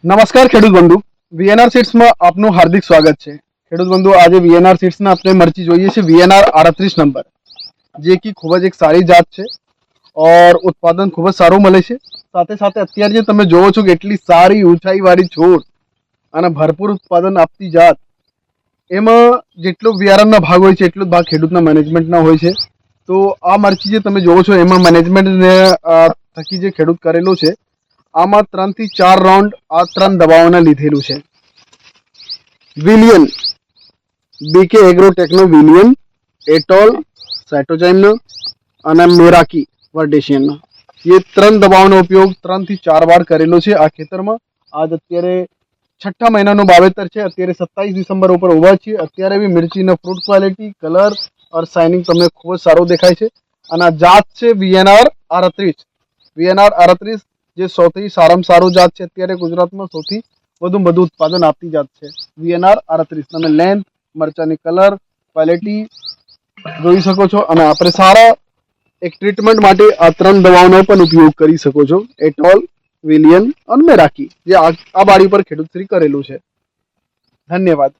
નમસ્કાર ખેડૂત બંધુ, વીએનઆર સીડ્સમાં આપનું હાર્દિક સ્વાગત છે। ખેડૂત બંધુ, આજે વીએનઆર સીડ્સના આપણે મરચી જોઈએ છે વીએનઆર 38 નંબર, જે કે ખૂબ જ એક સારી જાત છે और ઉત્પાદન ખૂબ જ સારું મળે છે। સાથે સાથે અત્યારે જે તમે જોવો છો કે એટલી સારી ઊંચાઈવાળી છોડ અને ભરપૂર ઉત્પાદન આપતી જાત, એમાં જેટલો બિયારણના ભાગ હોય છે એટલો જ ભાગ ખેડૂતના મેનેજમેન્ટના હોય છે। તો આ મરચી જે તમે જોવો છો એમાં મેનેજમેન્ટ થકી જે ખેડૂત કરેલું છે, આમાં 3 થી 4 રાઉન્ડ આ 3 દવાઓને લીધેલું છે। વિલિયન, બીકે એગ્રોટેકનો વિલિયન, એટોલ, સાઇટોજાઇમનો અને મેરાકી વર્ડેશિયનનો, ये 3 દવાઓનો ઉપયોગ 3 થી 4 વાર કરેલો છે આ ખેતરમાં। આજ અત્યારે 6ઠા મહિનાનું વાવેતર છે, અત્યારે 27 ડિસેમ્બર ઉપર ઉભા છે। અત્યારે બી મિર્ચીનો ફ્રૂટ ક્વોલિટી, કલર और શાઇનિંગ તમને ખૂબ જ સારું દેખાય છે। અને આ જાત છે વીએનઆર 38। વીએનઆર 38 જે સૌથી સારામાં સારું જાત છે, અત્યારે ગુજરાતમાં સૌથી વધુ ઉત્પાદન આપતી જાત છે વીએનઆર 38। તમે લેન્થ, મરચાની કલર, ક્વોલિટી જોઈ શકો છો। અને આપણે સારા એક ટ્રીટમેન્ટ માટે આ 3 દવાઓનો પણ ઉપયોગ કરી શકો છો, એટોલ, વિલિયન અને મેરાકી, જે આ બાળી પર ખેડૂત શ્રી કરેલું છે। ધન્યવાદ।